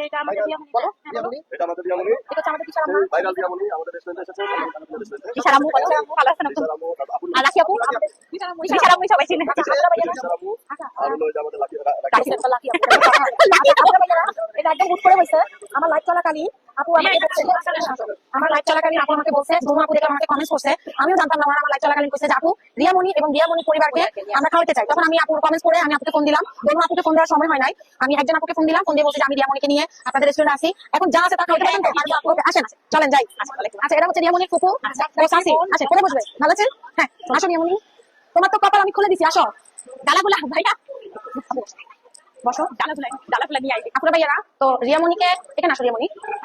এটা আমাদের দিয়ামনি বলো দিয়ামনি এটা আমাদের দিয়ামনি এটা হচ্ছে আমাদের টিচার আম্মা ভাইরাল দিয়ামনি আমাদের রেস্টুরেন্টে এসেছে টিচার আম্মু বলো ভালো আছেন আপনি আলাকি আপু টিচার আম্মু সবাই চিনেন টিচার আম্মু আর হলো এটা আমাদের লাকি লাকি আপু এটা একদম হুট করে হইছে আমার লাইভ চলাকালীন আপু আমাকে বলছে আমার লাইভ চলাকালীন আপু আমাকে বলছে ধুমা আপু দেখে আমাকে কমেন্টস করছে আমিও জানতাম না আমার লাইভ চলাকালীন কইছে যে আপু রিয়ামনি এবং রিয়ামনি পরিবারকে আমরা খাওয়াতে চাই তখন আমি আপুর কমেন্টস করে আমি আপুকে ফোন দিলাম ধুমা আপুকে ফোন দেওয়ার সময় হয় নাই আমি একজন আপুকে ফোন দিলাম ফোন দিয়ে বলছি যে আমি রিয়ামনিকে নিয়ে আপনাদের রেস্টুরেন্টে আসি এখন যা আছে তা খাওয়াতে পারেন তো আসেন চলেন যাই আচ্ছা এটা হচ্ছে রিয়ামনির ফুফু ও সাসি আচ্ছা কোনে বসবে ভালো আছেন হ্যাঁ আসো রিয়ামনি তোমার তো কপাল আমি খুলে দিছি আসো ডালাগুলা ভাইয়া বসো ডালাগুলা নিয়ে আইবি আপুরা ভাইয়ারা তো রিয়ামনিকে এখানে আসো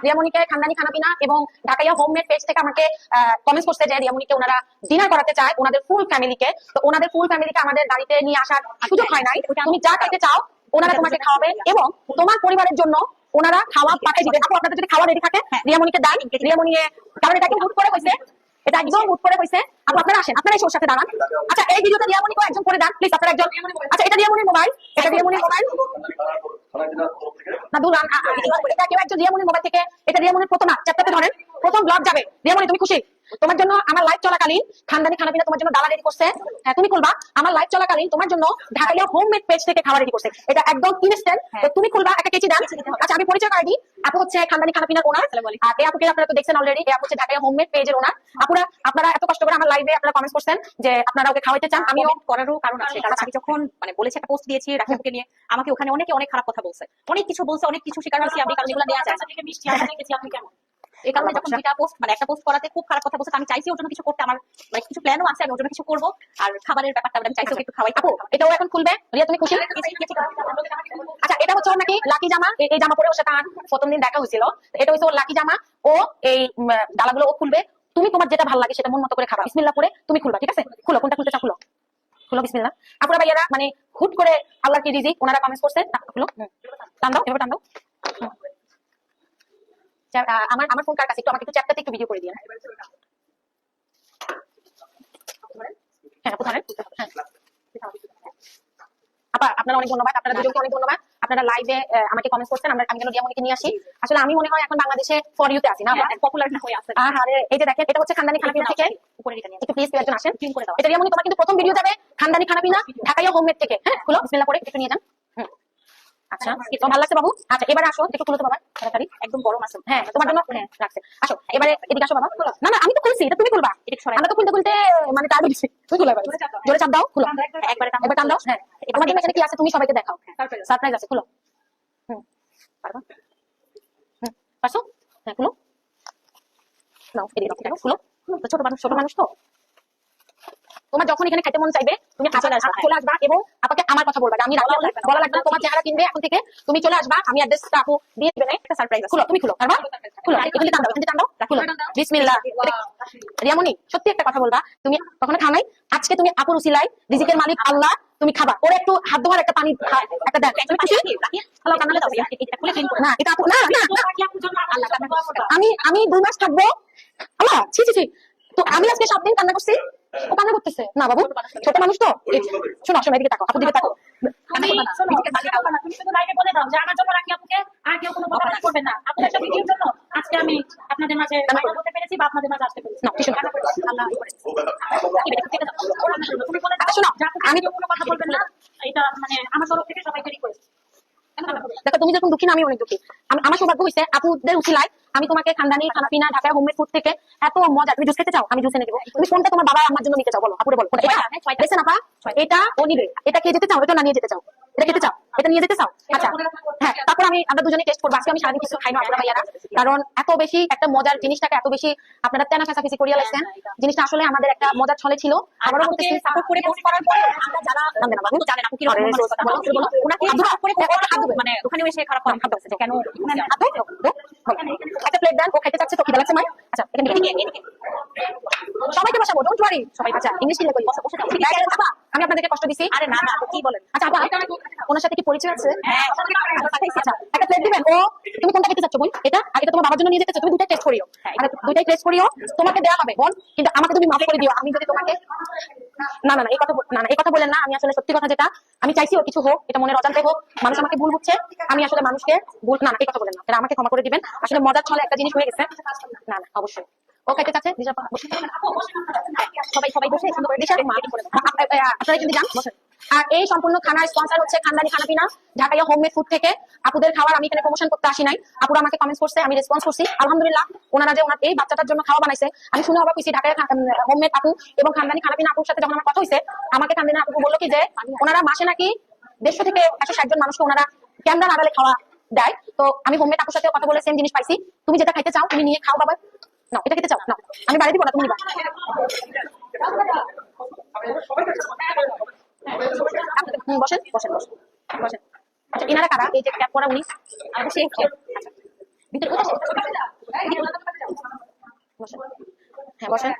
রিয়ামনিকে খানদানি খানাপিনা এবং ঢাকাইয়া হোমমেড পেজ থেকে আমাকে কমেন্টস করছে যে রিয়ামনিকে ওনারা ডিনার করাতে চায় ওনাদের ফুল ফ্যামিলিকে তো ওনাদের ফুল ফ্যামিলিকে আমাদের বাড়িতে নিয়ে আসার সুযোগ হয় নাই তুমি যা খাইতে চাও ওনারা তোমাকে খাওয়াবে এবং তোমার পরিবারের জন্য ওনারা খাওয়া পাঠিয়ে দিবে আপু আপনাদের যদি খাওয়া রেডি থাকে রিয়ামনিকে দেন রিয়ামনি কারণ এটা একদম হুট করে হয়েছে এটা একদম হুট করে হয়েছে আপু আপনারা আসেন আপনারা এসে ওর সাথে দাঁড়ান আচ্ছা এই ভিডিওটা রিয়ামনিকে একজন করে দেন প্লিজ আপনারা একজন আচ্ছা এটা রিয়ামনির মোবাইল না দূর এটা কেউ একজন রিয়ামনির মোবাইল থেকে এটা রিয়ামনির প্রথম চ্যাপ্টারতে ধরেন প্রথম ব্লগ যাবে রিয়ামনি তুমি খুশি তোমার জন্য আমার লাইভ চলাকালীন খানদানি খানাপিনা তোমার জন্য ডালা রেডি করছে হ্যাঁ তুমি খুলবা আমার লাইভ চলাকালীন তোমার জন্য ঢাকাইয়া হোমমেড পেজ থেকে খাবার রেডি করছে এটা একদম ইনস্ট্যান্ট তুমি খুলবা একটা কেচি দেন আচ্ছা আমি পরিচয় করে দিই আপু হচ্ছে খানদানি খানাপিনার ওনার আর এই আপুকে আপনারা তো দেখছেন অলরেডি এই আপু হচ্ছে ঢাকাইয়া হোমমেড পেজের ওনার আপনারা এত কষ্ট করে আমার লাইভে আপনারা কমেন্টস করছেন যে আপনারা ওকে খাওয়াইতে চান আমিও করারও কারণ আছে কারণ আমি যখন মানে বলেছি একটা পোস্ট দিয়েছি রাকিবকে নিয়ে আমাকে ওখানে অনেক খারাপ কথা বলছে অনেক কিছু স্বীকার হয়েছি আমি কারণ এগুলো নেওয়া যায় না মিষ্টি আমি দেখেছি আপনি কেমন এই কারণে যখন দুইটা পোস্ট মানে একটা পোস্ট করাতে খুব খারাপ কথা বলছে আমি চাইছি ওর জন্য কিছু করতে আমার মানে কিছু প্ল্যানও আছে আমি ওর জন্য কিছু করবো আর খাবারের ব্যাপারটা আমি চাইছি ওকে একটু খাওয়াই আপু এটাও এখন খুলবে রিয়া তুমি খুশি আচ্ছা এটা হচ্ছে ওর নাকি লাকি জামা এই জামা পরে ওর সাথে প্রথম দিন দেখা হয়েছিল এটা হচ্ছে ওর লাকি জামা ও এই ডালাগুলো ও খুলবে তুমি তোমার যেটা ভালো লাগে সেটা মন মতো করে খাবা বিসমিল্লাহ করে তুমি খুলবা ঠিক আছে খুলো কোনটা খুলতে চাও খুলো বিসমিল্লাহ আপুরা ভাইয়ারা মানে হুট করে আল্লাহর কি রিজিক ওনারা কমেন্টস করছে খুলো টান দাও এভাবে টান দাও আমার ফোন কার কাছে একটু আমাকে একটু চ্যাপটাতে একটু ভিডিও করে দিন হ্যাঁ আপু ধরেন আপা আপনারা অনেক ধন্যবাদ আপনারা দুজনকে অনেক ধন্যবাদ আপনারা লাইভে আমাকে কমেন্টস করছেন আমি যেন রিয়ামনিকে নিয়ে আসি আসলে আমি মনে হয় এখন বাংলাদেশে ফর ইউতে আছি না পপুলার না হয়ে আছে আরে এই যে দেখেন এটা হচ্ছে খানদানি খানাপিনা থেকে উপরে এটা নিয়ে একটু প্লিজ একজন আসেন ক্লিন করে দাও এটা রিয়ামনি তোমার কিন্তু প্রথম ভিডিও যাবে খানদানি খানাপিনা ঢাকাইয়া হোমমেড থেকে হ্যাঁ খুলো বিসমিল্লাহ করে একটু নিয়ে যান আচ্ছা তোমার ভালো লাগছে বাবু আচ্ছা এবারে আসো একটু খুলো তো বাবা তাড়াতাড়ি একদম গরম আছে হ্যাঁ তোমার জন্য হ্যাঁ রাখছে আসো এবারে এদিকে আসো বাবা না আমি তো খুলছি এটা তুমি খুলবা আমরা তো খুলতে মানে টাইম দিচ্ছি তুমি খুলো এবারে জোরে চাপ দাও খুলো একবার টান দাও হ্যাঁ তোমার জন্য এখানে কি আছে তুমি সবাইকে দেখাও সারপ্রাইজ আছে খুলো পারবা পারছো হ্যাঁ খুলো নাও এদিকে খুলো ছোট মানুষ তো তোমার যখন এখানে খেতে মন চাইবে তুমি চলে আসবা এবং আপনাকে আমার কথা বলবা আমি বলা লাগবে তোমার চেহারা কিনবে এখন থেকে তুমি চলে আসবা আমি অ্যাড্রেসটা আপু দিয়ে দিবেন একটা সারপ্রাইজ খুলো তুমি খুলো পারবা খুলো এগুলি টান দাও এখানে টান দাও খুলো বিসমিল্লাহ রিয়ামনি সত্যি একটা কথা বলবা তুমি কখনো খাও নাই আজকে তুমি আপুর উসিলাই রিজিকের মালিক আল্লাহ তুমি খাবা ওরে একটু হাত ধোয়ার একটা পানি একটা দেন তুমি খুশি হ্যালো কানালে দাও এটা খুলে ক্লিন করো না এটা আপু না আমি 2 মাস থাকবো আল্লাহ ছি তো আমি আজকে 7 দিন কান্না করছি ও কান্না করতেছে না বাবু ছোট মানুষ তো শোনো এদিকে তাকাও আপুর দিকে তাকাও আমি তুমি শুধু লাইভে বলে দাও যে আমার জন্য রাখি আপুকে আর কেউ কোনো কথা করবে না আপনাদের সাথে ভিডিওর জন্য আজকে আমি আপনাদের মাঝে বলতে পেরেছি বা আপনাদের মাঝে আসতে পেরেছি না কিছু না আল্লাহ তুমি বলে দাও শোনো আমি কোনো কথা বলবেন না এটা মানে আমার তরফ থেকে সবাইকে রিকোয়েস্ট দেখো তুমি যখন দুঃখী না আমি অনেক দুঃখী আমার সৌভাগ্য হয়েছে আপুদের উসিলায় আমি তোমাকে খানদানি খানাপিনা ঢাকায় হোমমেড ফুড থেকে এত মজা তুমি জুস খেতে চাও আমি জুস এনে দেবো তুমি কোনটা তোমার বাবা আমার জন্য নিতে চাও বলো আপুরে বলো এটা ও নিবে এটা কে যেতে চাও এটা না নিয়ে যেতে চাও এটা খেতে চাও এটা নিয়ে যেতে চাও আচ্ছা হ্যাঁ তারপর আমরা দুজনে টেস্ট করবো আজকে আমি সারাদিন কিছু খাই না আপনারা ভাইয়ারা কারণ এত বেশি একটা মজার জিনিসটাকে এত বেশি আপনারা তেনা ফেসাফেসি করিয়া লাগছেন জিনিসটা আসলে আমাদের একটা মজার ছলে ছিল আবারও বলতেছি সাপোর্ট করে পোস্ট করার পরে আমরা যারা বাবু জানেন আপু কি রকম বলো ওনাকে সাপোর্ট করে মানে ওখানে এসে খারাপ কথা বলছে কেন একটা প্লেট দেন ও খাইতে চাচ্ছে তো কি লাগছে মাই আচ্ছা এখানে এদিকে সবাইকে বসাবো ডোন্ট ওয়ারি সবাই আচ্ছা ইংলিশ দিলে কই বসে আমি আপনাদেরকে কষ্ট দিছি আরে না কি বলেন আচ্ছা আপা ওনার সাথে কি পরিচয় আছে হ্যাঁ আচ্ছা একটা প্লেট দিবেন ও তুমি কোনটা খেতে চাচ্ছ বল এটা আর এটা তোমার বাবার জন্য নিয়ে যেতে চাচ্ছ তুমি দুইটা টেস্ট করিও আর দুইটাই টেস্ট করিও তোমাকে দেয়া হবে বল কিন্তু আমাকে তুমি মাফ করে দিও আমি যদি তোমাকে না না না এই কথা না না এই কথা বলেন না। আমি আসলে সত্যি কথা যেটা আমি চাইছি ও কিছু হোক, এটা মনের অজান্তে হোক, মানুষ আমাকে ভুল হচ্ছে, আমি আসলে মানুষকে ভুল না না এই কথা বলেন না, এটা আমাকে ক্ষমা করে দিবেন। আসলে মজার ছলে একটা জিনিস হয়ে গেছে। না না অবশ্যই ও খাইতে চাচ্ছে দিশা সবাই সবাই বসে সুন্দর করে দিশা আপনারা কিন্তু যান বসেন। আর এই সম্পূর্ণ খানার স্পন্সর হচ্ছে খানদানি খানাপিনা ঢাকাইয়া হোমমেড ফুড থেকে। আপুদের খাবার আমি এখানে প্রমোশন করতে আসি নাই, আপুরা আমাকে কমেন্টস করছে, আমি রেসপন্স করছি আলহামদুলিল্লাহ। ওনারা যে ওনার এই বাচ্চাটার জন্য খাওয়া বানাইছে আমি শুনে অবাক হয়েছি। ঢাকায় হোমমেড আপু এবং খানদানি খানাপিনা আপুর সাথে যখন আমার কথা হয়েছে, আমাকে খানদানি আপু বললো কি যে ওনারা মাসে নাকি 150 থেকে 160 জন মানুষকে ওনারা ক্যামেরা নাগালে খাওয়া দেয়। তো আমি হোমমেড আপুর সাথে কথা বলে সেম জিনিস পাইছি। তুমি যেটা খাইতে চাও তুমি নিয়ে খাও বাবা, না এটা খেতে চাও না আমি বাড়ি দিব না, তুমি নিবা। বসেন বসেন বসেন বসেন। আচ্ছা ইনারা কারা? এই যে ক্যাপ পরা উনি ভিতরে বসেন। হ্যাঁ বসেন।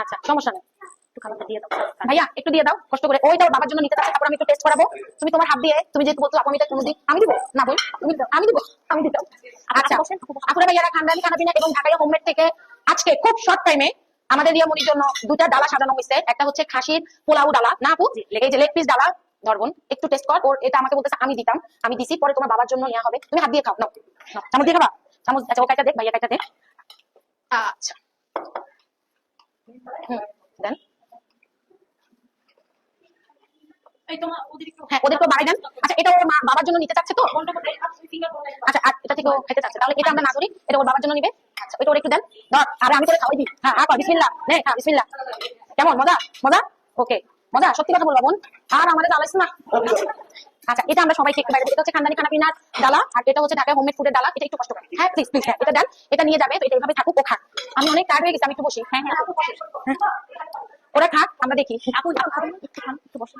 আচ্ছা সমস্যা নেই, একটু খাবারটা দিয়ে দাও ভাইয়া, একটু দিয়ে দাও কষ্ট করে। ওইটাও বাবার জন্য নিতে চাচ্ছে, তারপর আমি একটু টেস্ট করাবো। তুমি তোমার হাত দিয়ে তুমি যেহেতু বলছো আপু আমি এটা কোনো দিই আমি দিব না বল তুমি আমি দিব আমি দিতাম। আচ্ছা আপুরা ভাইয়ারা খানদানি খানাপিনা এবং ঢাকাইয়া হোমমেড থেকে আজকে খুব শর্ট টাইমে আমাদের রিয়ামনির জন্য দুটা ডালা সাজানো হয়েছে। একটা হচ্ছে খাসির পোলাও ডালা, না আপু এই যে লেগ পিস ডালা ধরবন একটু টেস্ট কর। ওর এটা আমাকে বলতেছে আমি দিতাম, আমি দিছি, পরে তোমার বাবার জন্য নেওয়া হবে। তুমি হাত দিয়ে খাও, নাও চামচ দিয়ে খাবা চামচ। আচ্ছা ও কাইটা দে ভাইয়া কাইটা দে। আচ্ছা দেন হ্যাঁ ওদেরকে বাড়াই দেন। আচ্ছা এটা ওর বাবার জন্য নিতে চাচ্ছে তো, আচ্ছা এটা থেকে ও খেতে চাচ্ছে, তাহলে এটা আমরা না করি, এটা ওর বাবার জন্য নিবে। আচ্ছা ওইটা ওর একটু দেন ধর, আর আমি করে খাওয়াই দিই। হ্যাঁ হ্যাঁ বিসমিল্লাহ নে, হ্যাঁ বিসমিল্লাহ। কেমন মজা মজা? ওকে মজা, সত্যি কথা বলবো বোন, আর আমাদের জ্বালাইছ না। আচ্ছা এটা আমরা সবাইকে একটু বাইরে, এটা হচ্ছে খানদানি খানাপিনার ডালা আর এটা হচ্ছে ঢাকায় হোমমেড ফুডের ডালা। এটা একটু কষ্ট করে, হ্যাঁ প্লিজ প্লিজ, হ্যাঁ এটা দেন, এটা নিয়ে যাবে। তো এটা এইভাবে থাকুক, ও খাক। আমি অনেক টায়ার্ড হয়ে গেছি, আমি একটু বসি। হ্যাঁ হ্যাঁ ওরা খাক, আমরা দেখি। আপু একটু খাবেন, একটু খান, একটু বসেন।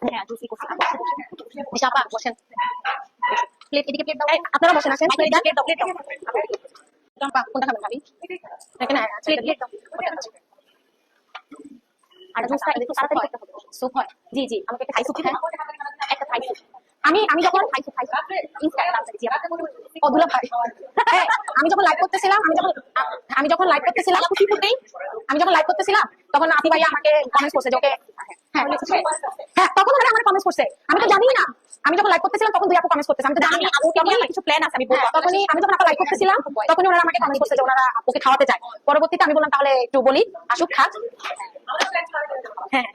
হ্যাঁ জুসি করছি দিশা আপা বসেন। প্লেট এদিকে প্লেট দাও, আপনারা বসেন আসেন। প্লেট দাও প্লেট দাও আপা, কোনটা খাবেন ভাবি? এখানে আচ্ছা প্লেট দাও। আর জুসটা একটু তাড়াতাড়ি করতে হবে। স্যুপ হয়? জি জি আমাকে একটা থাই স্যুপ দেন, একটা থাই স্যুপ। আমি যখন থাই স্যুপ ইনস্ট্যান্ট জি অদুলা ভাই হ্যাঁ আমি যখন লাইভ করতেছিলাম আমি যখন লাইভ করতেছিলাম তখন আপু ভাইয়া আমাকে কমেন্টস করছে যে ওকে হ্যাঁ তখন ওরা আমার কমেন্টস করছে, আমি তো জানি না। আমি যখন লাইভ করতেছিলাম তখন দুই আপু কমেন্টস করতেছে, আমি তো জানি না আপুকে নিয়ে কিছু প্ল্যান আছে। আমি বলবো তখনই আমি যখন আপু লাইভ করতেছিলাম তখনই ওরা আমাকে কমেন্টস করছে যে ওরা আপুকে খাওয়াতে চায়। পরবর্তীতে আমি বললাম তাহলে একটু বলি আসুক খাক। হ্যাঁ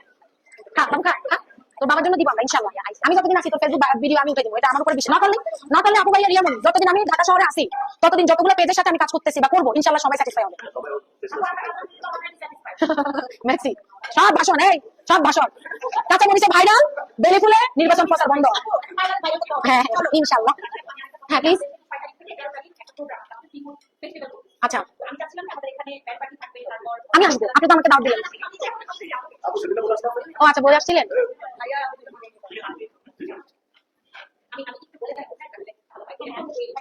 খাক খাক খাক, তোর বাবার জন্য দিব আমরা ইনশাআল্লাহ। আমি যতদিন আছি তোর ফেসবুক ভিডিও আমি উঠে দেবো, এটা আমার উপরে বিশ্বাস। না করলে আপু ভাইয়া রিয়ামনি যতদিন আমি ঢাকা শহরে আছি ততদিন যতগুলো পেজের সাথে আমি কাজ করতেছি বা করবো ইনশাআল্লাহ সবাই স্যাটিসফাই হবে। মেক্সি সব ভাষণ, এই সব ভাষণ কাঁচা মরিচে ভাইরাল, বেলে ফুলে নির্বাচন প্রচার বন্ধ। হ্যাঁ ইনশাআল্লাহ হ্যাঁ প্লিজ। আচ্ছা আমি আসবো, আপনি তো আমাকে দাও দিলেন। ও আচ্ছা বলে আসছিলেন।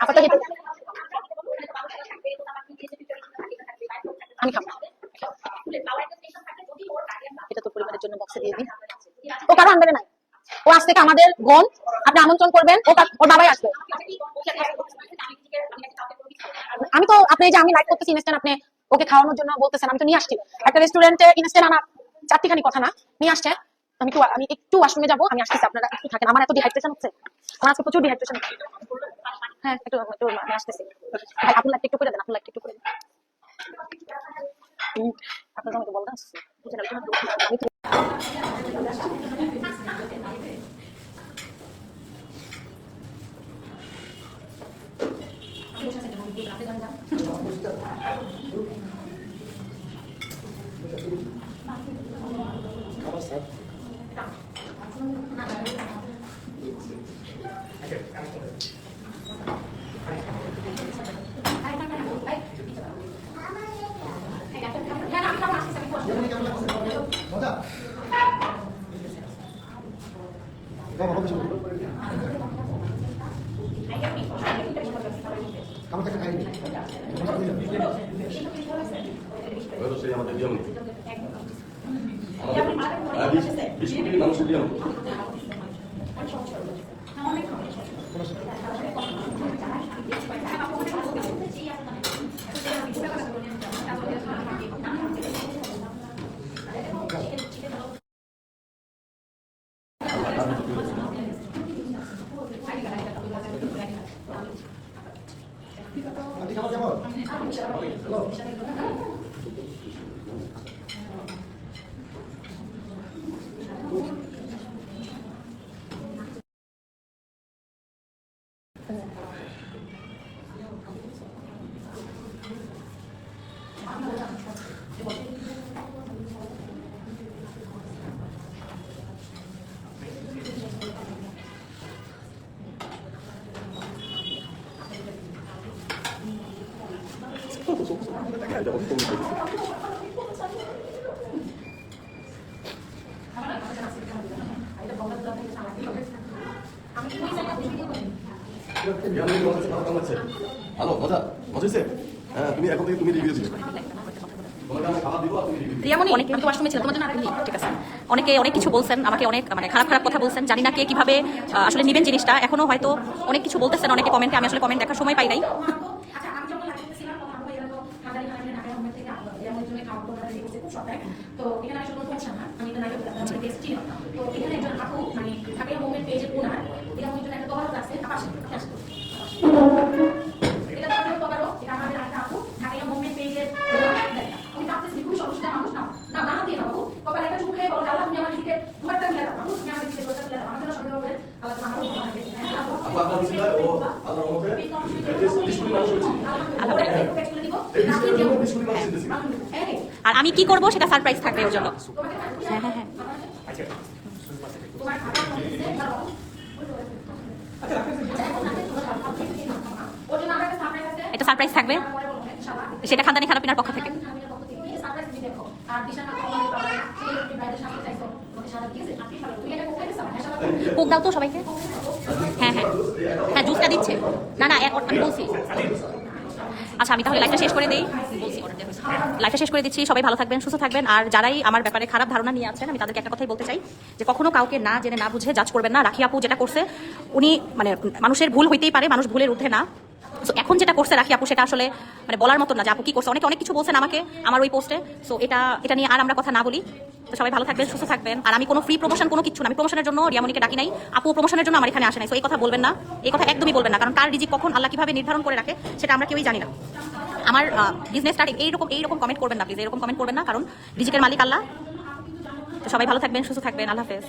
আপাতত আমি খাবো, এটা তো পরিবারের জন্য বক্সে দিয়ে দিই। ও কারো আনবে নাই, ও আজ থেকে আমাদের বোন, আপনি আমন্ত্রণ করবেন, ওর বাবাই আসবে। আমি তো আপনি যে আমি লাইভ করতেছি ইনস্ট্যান্ট, আপনি ওকে খাওয়ানোর জন্য বলতেছেন, আমি তো নিয়ে আসছি একটা রেস্টুরেন্টে ইনস্ট্যান্ট আনা চারটিখানি কথা না নিয়ে আসছে। আমি একটু ওয়াশরুমে যাবো, আমি আসতেছি, আপনারা একটু থাকেন। আমার এত ডিহাইড্রেশন হচ্ছে, আমার আজকে প্রচুর ডিহাইড্রেশন। হ্যাঁ একটু একটু আমি আসতেছি ভাই, আপু লাইভ একটু করে দেন, আপু লাইভ একটু করে দেন। আপনার আমাকে বলতে আসছে হ্যালো মজা মজা হয়েছে? হ্যাঁ তুমি এখন থেকে তুমি রিভিউ দিবে। তোমাকে আমি খাবার দিব আর তুমি রিভিউ দিবে। রিয়ামণি অনেকে আমি তো ওয়াশরুমে ছিলাম তোমার জন্য আরেকটা ঠিক আছে অনেকে অনেক কিছু বলছেন আমাকে অনেক মানে খারাপ খারাপ কথা বলছেন জানি না কে কিভাবে আসলে নেবেন জিনিসটা এখনো হয়তো অনেক কিছু বলতেছেন অনেকে কমেন্টে আমি আসলে কমেন্ট দেখার সময় পাই নাই তো এখানে আসলে কোনো সমস্যা না আমি তো নাকি বলতে বেস্ট ছিল তো এখানে একজন আপু মানে ঢাকা মুভমেন্ট পেজের ওনার এটা মনে একটা দোকান আছে পাশে এটা তো দোকানও এটা আমাদের একটা আপু ঢাকা মুভমেন্ট পেজের আমি ভাবতেছি খুব সমস্যা মানুষ না না না দিয়ে আপু কপাল একটা চুপ খেয়ে বলো আল্লাহ তুমি আমার দিকে তোমারটা মিলা দাও তুমি আমার দিকে দোকানটা মিলা দাও আমার জন্য সব হবে আল্লাহ তোমার ভালো হবে আপু আপনার বিসমিল্লাহ ও আল্লাহর রহমতে ডিসপ্লে মানুষ হচ্ছে আর আমি কি করব সেটা সারপ্রাইজ থাকবে ওর জন্য হ্যাঁ হ্যাঁ হ্যাঁ এটা সারপ্রাইজ থাকবে সেটা খানদানি খানা পিনার পক্ষ থেকে কোক দাও তো সবাইকে হ্যাঁ হ্যাঁ হ্যাঁ জুসটা দিচ্ছে না না আমি বলছি আচ্ছা আমি তাহলে লাইফটা শেষ করে দিই বলছি লাইফটা শেষ করে দিচ্ছি সবাই ভালো থাকবেন সুস্থ থাকবেন আর যারাই আমার ব্যাপারে খারাপ ধারণা নিয়ে আছেন আমি তাদেরকে একটা কথাই বলতে চাই যে কখনো কাউকে না জেনে না বুঝে জাজ করবেন না রাখি আপু যেটা করছে উনি মানে মানুষের ভুল হইতেই পারে মানুষ ভুলের ঊর্ধ্বে না সো এখন যেটা করছে রাখি আপু সেটা আসলে মানে বলার মতো না যে আপু কি করছে অনেক কিছু বলছেন আমাকে আমার ওই পোস্টে সো এটা নিয়ে আর আমরা কথা না বলি তো সবাই ভালো থাকবেন সুস্থ থাকবেন আর আমি কোনো ফ্রি প্রমোশন কোনো কিছু না আমি প্রমোশনের জন্য রিয়ামণিকে ডাকি নাই আপু প্রমোশনের জন্য আমার এখানে আসে নাই সো এই কথা বলবেন না এই কথা একদমই বলবেন না কারণ কার রিজিক কখন আল্লাহ কিভাবে নির্ধারণ করে রাখে সেটা আমরা কেউই জানি না আমার বিজনেস স্টার্ট এইরকম কমেন্ট করবেন না প্লিজ এরকম কমেন্ট করবেন না কারণ রিজিকের মালিক আল্লাহ তো সবাই ভালো থাকবেন সুস্থ থাকবেন আল্লাহ হাফেজ